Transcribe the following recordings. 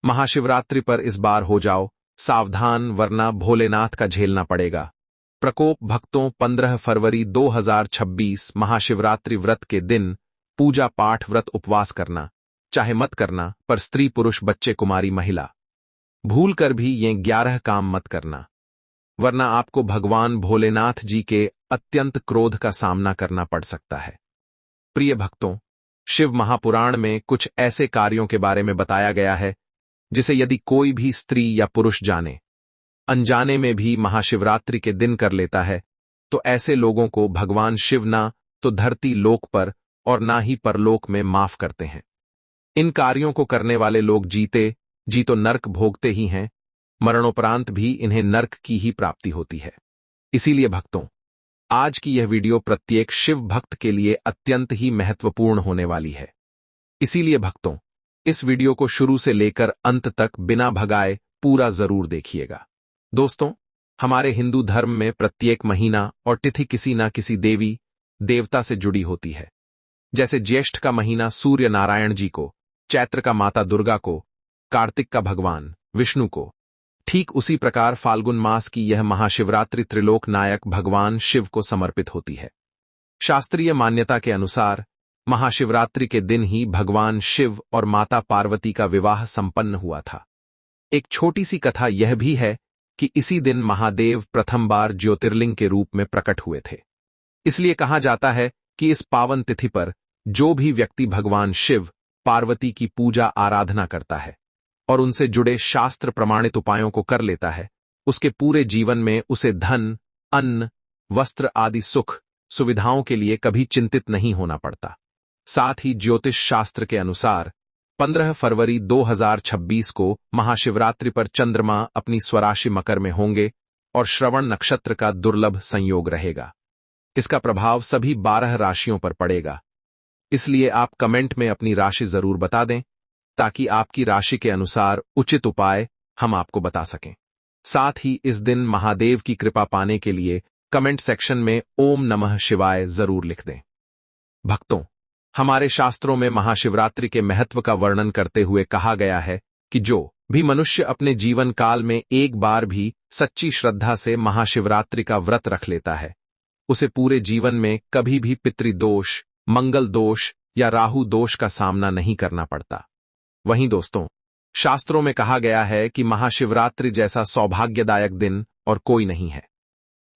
महाशिवरात्रि पर इस बार हो जाओ सावधान, वरना भोलेनाथ का झेलना पड़ेगा। प्रकोप भक्तों, 15 फरवरी 2026 महाशिवरात्रि व्रत के दिन पूजा पाठ व्रत उपवास करना चाहे मत करना, पर स्त्री पुरुष बच्चे कुमारी महिला भूल कर भी ये 11 काम मत करना, वरना आपको भगवान भोलेनाथ जी के अत्यंत क्रोध का सामना करना पड़ सकता है। प्रिय भक्तों, शिव महापुराण में कुछ ऐसे कार्यों के बारे में बताया गया है जिसे यदि कोई भी स्त्री या पुरुष जाने अनजाने में भी महाशिवरात्रि के दिन कर लेता है, तो ऐसे लोगों को भगवान शिव ना तो धरती लोक पर और ना ही परलोक में माफ करते हैं। इन कार्यों को करने वाले लोग जीते जी तो नर्क भोगते ही हैं, मरणोपरांत भी इन्हें नर्क की ही प्राप्ति होती है। इसीलिए भक्तों, आज की यह वीडियो प्रत्येक शिव भक्त के लिए अत्यंत ही महत्वपूर्ण होने वाली है। इसीलिए भक्तों, इस वीडियो को शुरू से लेकर अंत तक बिना भगाए पूरा जरूर देखिएगा। दोस्तों, हमारे हिंदू धर्म में प्रत्येक महीना और तिथि किसी न किसी देवी देवता से जुड़ी होती है। जैसे ज्येष्ठ का महीना सूर्य नारायण जी को, चैत्र का माता दुर्गा को, कार्तिक का भगवान विष्णु को, ठीक उसी प्रकार फाल्गुन मास की यह महाशिवरात्रि त्रिलोक नायक भगवान शिव को समर्पित होती है। शास्त्रीय मान्यता के अनुसार महाशिवरात्रि के दिन ही भगवान शिव और माता पार्वती का विवाह संपन्न हुआ था। एक छोटी सी कथा यह भी है कि इसी दिन महादेव प्रथम बार ज्योतिर्लिंग के रूप में प्रकट हुए थे। इसलिए कहा जाता है कि इस पावन तिथि पर जो भी व्यक्ति भगवान शिव पार्वती की पूजा आराधना करता है और उनसे जुड़े शास्त्र प्रमाणित उपायों को कर लेता है, उसके पूरे जीवन में उसे धन, अन्न, वस्त्र आदि सुख सुविधाओं के लिए कभी चिंतित नहीं होना पड़ता। साथ ही ज्योतिष शास्त्र के अनुसार 15 फरवरी 2026 को महाशिवरात्रि पर चंद्रमा अपनी स्वराशि मकर में होंगे और श्रवण नक्षत्र का दुर्लभ संयोग रहेगा। इसका प्रभाव सभी 12 राशियों पर पड़ेगा। इसलिए आप कमेंट में अपनी राशि जरूर बता दें, ताकि आपकी राशि के अनुसार उचित उपाय हम आपको बता सकें। साथ ही इस दिन महादेव की कृपा पाने के लिए कमेंट सेक्शन में ओम नमः शिवाय जरूर लिख दें। भक्तों, हमारे शास्त्रों में महाशिवरात्रि के महत्व का वर्णन करते हुए कहा गया है कि जो भी मनुष्य अपने जीवन काल में एक बार भी सच्ची श्रद्धा से महाशिवरात्रि का व्रत रख लेता है, उसे पूरे जीवन में कभी भी पितृदोष, मंगल दोष या राहु दोष का सामना नहीं करना पड़ता। वहीं दोस्तों, शास्त्रों में कहा गया है कि महाशिवरात्रि जैसा सौभाग्यदायक दिन और कोई नहीं है।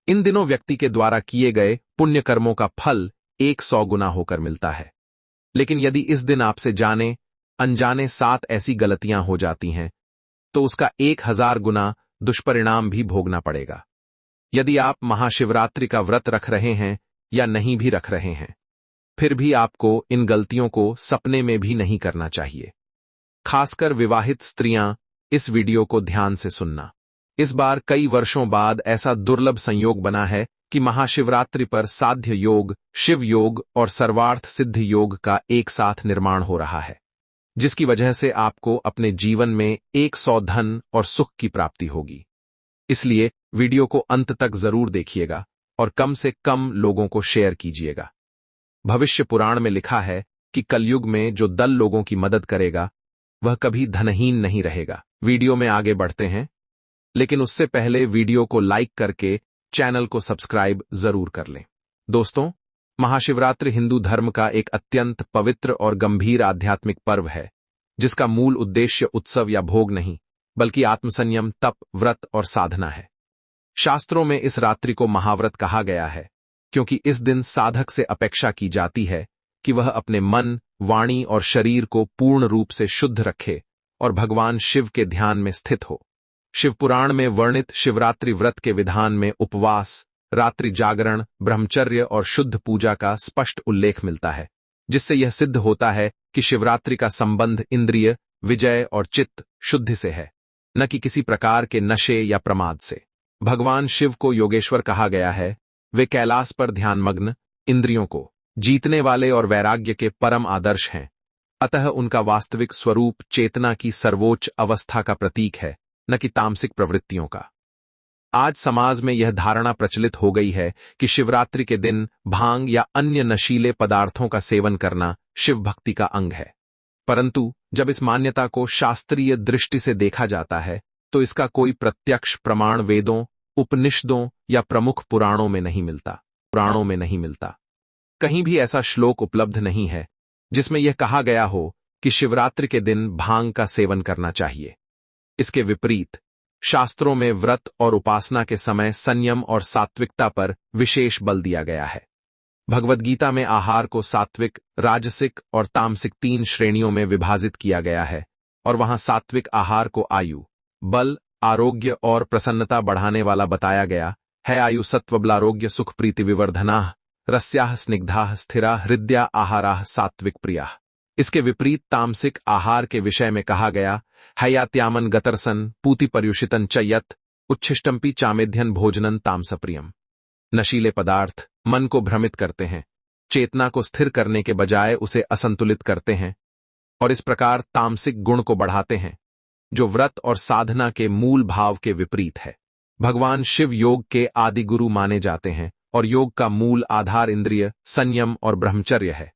इन दिनों व्यक्ति के द्वारा किए गए पुण्य कर्मों का फल 100 गुना होकर मिलता है। लेकिन यदि इस दिन आपसे जाने अनजाने 7 ऐसी गलतियां हो जाती हैं, तो उसका 1000 गुना दुष्परिणाम भी भोगना पड़ेगा। यदि आप महाशिवरात्रि का व्रत रख रहे हैं या नहीं भी रख रहे हैं, फिर भी आपको इन गलतियों को सपने में भी नहीं करना चाहिए। खासकर विवाहित स्त्रियां इस वीडियो को ध्यान से सुनना। इस बार कई वर्षों बाद ऐसा दुर्लभ संयोग बना है कि महाशिवरात्रि पर साध्य योग, शिव योग और सर्वार्थ सिद्ध योग का एक साथ निर्माण हो रहा है, जिसकी वजह से आपको अपने जीवन में 100 धन और सुख की प्राप्ति होगी। इसलिए वीडियो को अंत तक जरूर देखिएगा और कम से कम लोगों को शेयर कीजिएगा। भविष्य पुराण में लिखा है कि कलयुग में जो दल लोगों की मदद करेगा वह कभी धनहीन नहीं रहेगा। वीडियो में आगे बढ़ते हैं, लेकिन उससे पहले वीडियो को लाइक करके चैनल को सब्सक्राइब जरूर कर लें। दोस्तों, महाशिवरात्रि हिंदू धर्म का एक अत्यंत पवित्र और गंभीर आध्यात्मिक पर्व है, जिसका मूल उद्देश्य उत्सव या भोग नहीं, बल्कि आत्मसंयम, तप, व्रत और साधना है। शास्त्रों में इस रात्रि को महाव्रत कहा गया है, क्योंकि इस दिन साधक से अपेक्षा की जाती है कि वह अपने मन, वाणी और शरीर को पूर्ण रूप से शुद्ध रखे और भगवान शिव के ध्यान में स्थित हो। शिवपुराण में वर्णित शिवरात्रि व्रत के विधान में उपवास, रात्रि जागरण, ब्रह्मचर्य और शुद्ध पूजा का स्पष्ट उल्लेख मिलता है, जिससे यह सिद्ध होता है कि शिवरात्रि का संबंध इंद्रिय विजय और चित्त शुद्धि से है, न कि किसी प्रकार के नशे या प्रमाद से। भगवान शिव को योगेश्वर कहा गया है। वे कैलाश पर ध्यानमग्न, इंद्रियों को जीतने वाले और वैराग्य के परम आदर्श हैं। अतः उनका वास्तविक स्वरूप चेतना की सर्वोच्च अवस्था का प्रतीक है, न कि तामसिक प्रवृत्तियों का। आज समाज में यह धारणा प्रचलित हो गई है कि शिवरात्रि के दिन भांग या अन्य नशीले पदार्थों का सेवन करना शिव भक्ति का अंग है। परंतु जब इस मान्यता को शास्त्रीय दृष्टि से देखा जाता है तो इसका कोई प्रत्यक्ष प्रमाण वेदों, उपनिषदों या प्रमुख पुराणों में नहीं मिलता। कहीं भी ऐसा श्लोक उपलब्ध नहीं है जिसमें यह कहा गया हो कि शिवरात्रि के दिन भांग का सेवन करना चाहिए। इसके विपरीत शास्त्रों में व्रत और उपासना के समय संयम और सात्विकता पर विशेष बल दिया गया है। भगवद गीता में आहार को सात्विक, राजसिक और तामसिक 3 श्रेणियों में विभाजित किया गया है और वहां सात्विक आहार को आयु, बल, आरोग्य और प्रसन्नता बढ़ाने वाला बताया गया है। आयु सत्वबलारोग्य सुख प्रीति विवर्धनाः रस्याः स्निग्धाः स्थिरा हृदया आहाराः सात्विक प्रियाः। इसके विपरीत तामसिक आहार के विषय में कहा गया है यात्यामन गतरसन पूति पर्युषितन च यत् उच्छिष्टम्पि चामेध्यन भोजनन तामसप्रियम। नशीले पदार्थ मन को भ्रमित करते हैं, चेतना को स्थिर करने के बजाय उसे असंतुलित करते हैं और इस प्रकार तामसिक गुण को बढ़ाते हैं, जो व्रत और साधना के मूल भाव के विपरीत है। भगवान शिव योग के आदि गुरु माने जाते हैं और योग का मूल आधार इंद्रिय संयम और ब्रह्मचर्य है।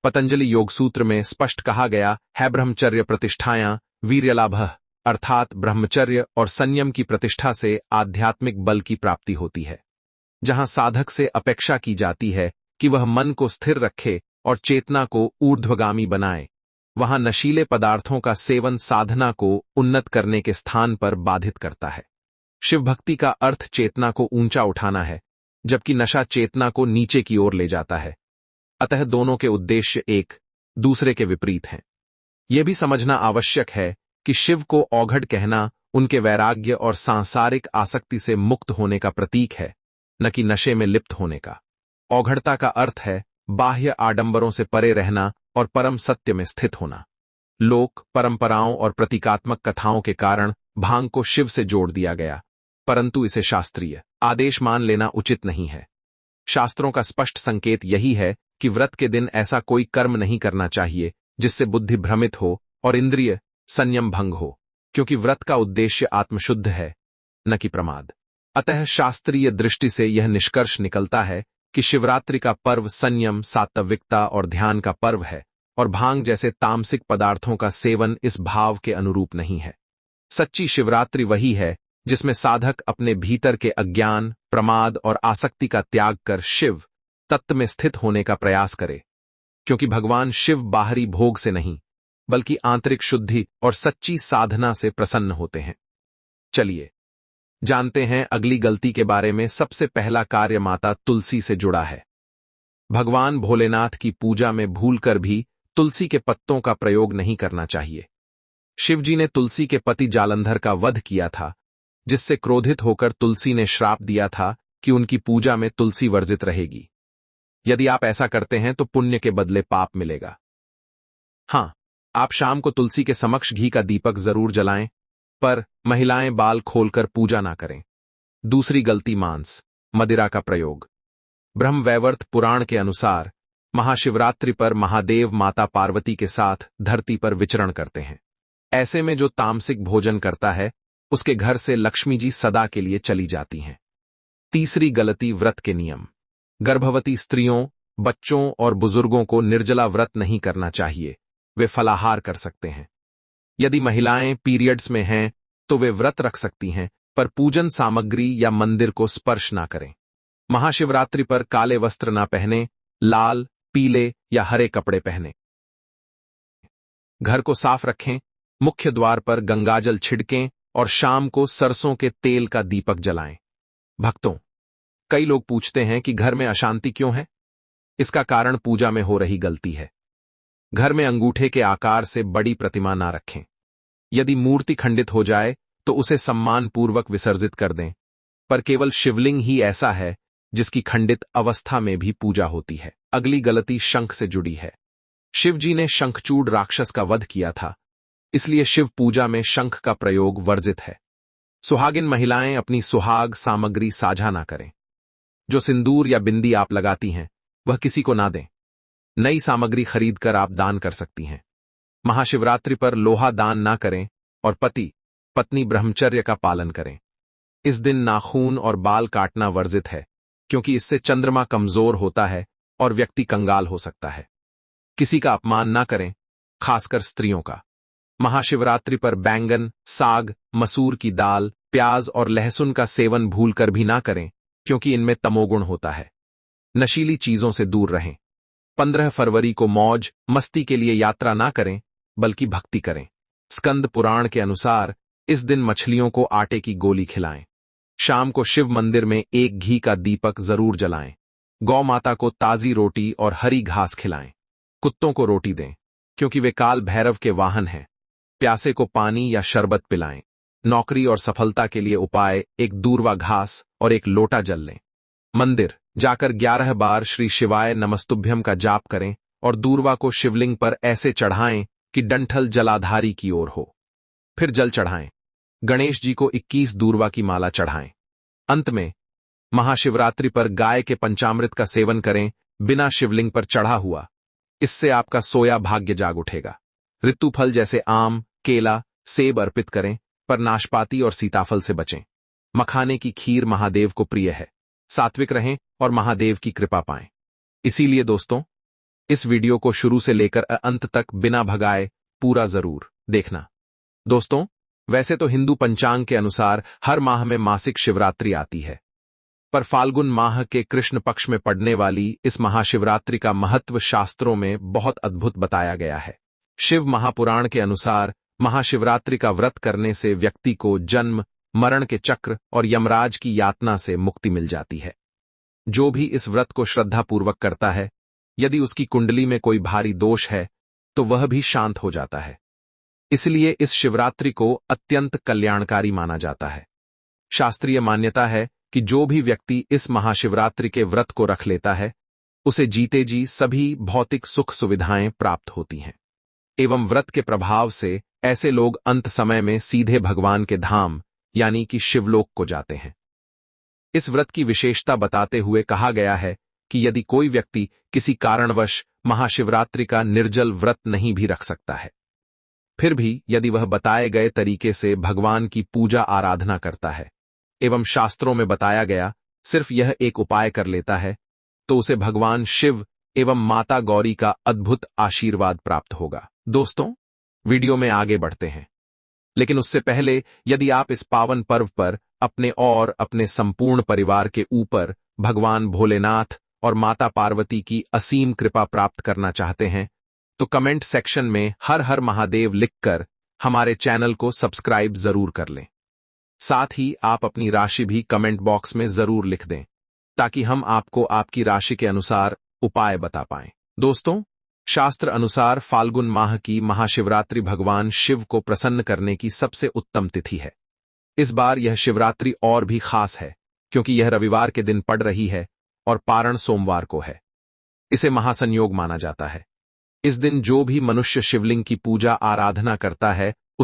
पतंजलि योग सूत्र में स्पष्ट कहा गया है ब्रह्मचर्य प्रतिष्ठायां वीर्यलाभः, अर्थात ब्रह्मचर्य और संयम की प्रतिष्ठा से आध्यात्मिक बल की प्राप्ति होती है। जहां साधक से अपेक्षा की जाती है कि वह मन को स्थिर रखे और चेतना को ऊर्ध्वगामी बनाए, वहां नशीले पदार्थों का सेवन साधना को उन्नत करने के स्थान पर बाधित करता है। शिव भक्ति का अर्थ चेतना को ऊंचा उठाना है, जबकि नशा चेतना को नीचे की ओर ले जाता है। अतः दोनों के उद्देश्य एक दूसरे के विपरीत हैं। यह भी समझना आवश्यक है कि शिव को औघड़ कहना उनके वैराग्य और सांसारिक आसक्ति से मुक्त होने का प्रतीक है, न कि नशे में लिप्त होने का। औघड़ता का अर्थ है बाह्य आडंबरों से परे रहना और परम सत्य में स्थित होना। लोक परंपराओं और प्रतीकात्मक कथाओं के कारण भांग को शिव से जोड़ दिया गया, परंतु इसे शास्त्रीय आदेश मान लेना उचित नहीं है। शास्त्रों का स्पष्ट संकेत यही है कि व्रत के दिन ऐसा कोई कर्म नहीं करना चाहिए जिससे बुद्धि भ्रमित हो और इंद्रिय संयम भंग हो, क्योंकि व्रत का उद्देश्य आत्मशुद्ध है, न कि प्रमाद। अतः शास्त्रीय दृष्टि से यह निष्कर्ष निकलता है कि शिवरात्रि का पर्व संयम, सात्विकता और ध्यान का पर्व है और भांग जैसे तामसिक पदार्थों का सेवन इस भाव के अनुरूप नहीं है। सच्ची शिवरात्रि वही है जिसमें साधक अपने भीतर के अज्ञान, प्रमाद और आसक्ति का त्याग कर शिव तत्व में स्थित होने का प्रयास करे, क्योंकि भगवान शिव बाहरी भोग से नहीं बल्कि आंतरिक शुद्धि और सच्ची साधना से प्रसन्न होते हैं। चलिए जानते हैं अगली गलती के बारे में। सबसे पहला कार्य माता तुलसी से जुड़ा है। भगवान भोलेनाथ की पूजा में भूलकर भी तुलसी के पत्तों का प्रयोग नहीं करना चाहिए। शिवजी ने तुलसी के पति जालंधर का वध किया था, जिससे क्रोधित होकर तुलसी ने श्राप दिया था कि उनकी पूजा में तुलसी वर्जित रहेगी। यदि आप ऐसा करते हैं तो पुण्य के बदले पाप मिलेगा। हां, आप शाम को तुलसी के समक्ष घी का दीपक जरूर जलाएं, पर महिलाएं बाल खोलकर पूजा ना करें। दूसरी गलती मांस, मदिरा का प्रयोग। ब्रह्मवैवर्त पुराण के अनुसार महाशिवरात्रि पर महादेव माता पार्वती के साथ धरती पर विचरण करते हैं। ऐसे में जो तामसिक भोजन करता है उसके घर से लक्ष्मी जी सदा के लिए चली जाती हैं। तीसरी गलती व्रत के नियम। गर्भवती स्त्रियों, बच्चों और बुजुर्गों को निर्जला व्रत नहीं करना चाहिए। वे फलाहार कर सकते हैं। यदि महिलाएं पीरियड्स में हैं तो वे व्रत रख सकती हैं, पर पूजन सामग्री या मंदिर को स्पर्श ना करें। महाशिवरात्रि पर काले वस्त्र ना पहने, लाल, पीले या हरे कपड़े पहने। घर को साफ रखें, मुख्य द्वार पर गंगाजल छिड़कें और शाम को सरसों के तेल का दीपक जलाएं। भक्तों, कई लोग पूछते हैं कि घर में अशांति क्यों है? इसका कारण पूजा में हो रही गलती है। घर में अंगूठे के आकार से बड़ी प्रतिमा ना रखें। यदि मूर्ति खंडित हो जाए तो उसे सम्मानपूर्वक विसर्जित कर दें, पर केवल शिवलिंग ही ऐसा है जिसकी खंडित अवस्था में भी पूजा होती है। अगली गलती शंख से जुड़ी है। शिवजी ने शंखचूड़ राक्षस का वध किया था, इसलिए शिव पूजा में शंख का प्रयोग वर्जित है। सुहागिन महिलाएं अपनी सुहाग सामग्री साझा ना करें। जो सिंदूर या बिंदी आप लगाती हैं वह किसी को ना दें। नई सामग्री खरीदकर आप दान कर सकती हैं। महाशिवरात्रि पर लोहा दान ना करें और पति पत्नी ब्रह्मचर्य का पालन करें। इस दिन नाखून और बाल काटना वर्जित है, क्योंकि इससे चंद्रमा कमजोर होता है और व्यक्ति कंगाल हो सकता है। किसी का अपमान ना करें, खासकर स्त्रियों का। महाशिवरात्रि पर बैंगन, साग, मसूर की दाल, प्याज और लहसुन का सेवन भूलकर भी ना करें, क्योंकि इनमें तमोगुण होता है। नशीली चीजों से दूर रहें। 15 फरवरी को मौज मस्ती के लिए यात्रा ना करें, बल्कि भक्ति करें। स्कंद पुराण के अनुसार इस दिन मछलियों को आटे की गोली खिलाएं। शाम को शिव मंदिर में एक घी का दीपक जरूर जलाएं। गौ माता को ताजी रोटी और हरी घास खिलाएं। कुत्तों को रोटी दें, क्योंकि वे काल भैरव के वाहन हैं। प्यासे को पानी या शरबत पिलाएं। नौकरी और सफलता के लिए उपाय: एक दूर्वा घास और एक लोटा जल लें। मंदिर जाकर 11 बार श्री शिवाय नमस्तुभ्यम का जाप करें और दूर्वा को शिवलिंग पर ऐसे चढ़ाएं कि डंठल जलाधारी की ओर हो। फिर जल चढ़ाएं। गणेश जी को 21 दूर्वा की माला चढ़ाएं। अंत में महाशिवरात्रि पर गाय के पंचामृत का सेवन करें, बिना शिवलिंग पर चढ़ा हुआ। इससे आपका सोया भाग्य जाग उठेगा। ऋतु फल जैसे आम, केला, सेब अर्पित करें, पर नाशपाती और सीताफल से बचें। मखाने की खीर महादेव को प्रिय है। सात्विक रहें और महादेव की कृपा पाएं। इसीलिए दोस्तों, इस वीडियो को शुरू से लेकर अंत तक बिना भगाए पूरा जरूर देखना। दोस्तों, वैसे तो हिंदू पंचांग के अनुसार हर माह में मासिक शिवरात्रि आती है, पर फाल्गुन माह के कृष्ण पक्ष में पड़ने वाली इस महाशिवरात्रि का महत्व शास्त्रों में बहुत अद्भुत बताया गया है। शिव महापुराण के अनुसार महाशिवरात्रि का व्रत करने से व्यक्ति को जन्म, मरण के चक्र और यमराज की यातना से मुक्ति मिल जाती है। जो भी इस व्रत को श्रद्धापूर्वक करता है, यदि उसकी कुंडली में कोई भारी दोष है, तो वह भी शांत हो जाता है। इसलिए इस शिवरात्रि को अत्यंत कल्याणकारी माना जाता है। शास्त्रीय मान्यता है कि जो भी व्यक्ति इस महाशिवरात्रि के व्रत को रख लेता है, उसे जीते जी सभी भौतिक सुख सुविधाएं प्राप्त होती हैं। एवं व्रत के प्रभाव से ऐसे लोग अंत समय में सीधे भगवान के धाम यानी कि शिवलोक को जाते हैं। इस व्रत की विशेषता बताते हुए कहा गया है कि यदि कोई व्यक्ति किसी कारणवश महाशिवरात्रि का निर्जल व्रत नहीं भी रख सकता है, फिर भी यदि वह बताए गए तरीके से भगवान की पूजा आराधना करता है एवं शास्त्रों में बताया गया सिर्फ यह एक उपाय कर लेता है, तो उसे भगवान शिव एवं माता गौरी का अद्भुत आशीर्वाद प्राप्त होगा। दोस्तों, वीडियो में आगे बढ़ते हैं, लेकिन उससे पहले यदि आप इस पावन पर्व पर अपने और अपने संपूर्ण परिवार के ऊपर भगवान भोलेनाथ और माता पार्वती की असीम कृपा प्राप्त करना चाहते हैं, तो कमेंट सेक्शन में हर हर महादेव लिखकर हमारे चैनल को सब्सक्राइब जरूर कर लें। साथ ही आप अपनी राशि भी कमेंट बॉक्स में जरूर लिख दें, ताकि हम आपको आपकी राशि के अनुसार उपाय बता पाएं। दोस्तों, शास्त्र अनुसार फाल्गुन माह की महाशिवरात्रि भगवान शिव को प्रसन्न करने की सबसे उत्तम तिथि है। इस बार यह शिवरात्रि और भी खास है, क्योंकि यह रविवार के दिन पड़ रही है और पारण सोमवार को है। इसे महासंयोग माना जाता है। इस दिन जो भी मनुष्य शिवलिंग की पूजा आराधना करता है,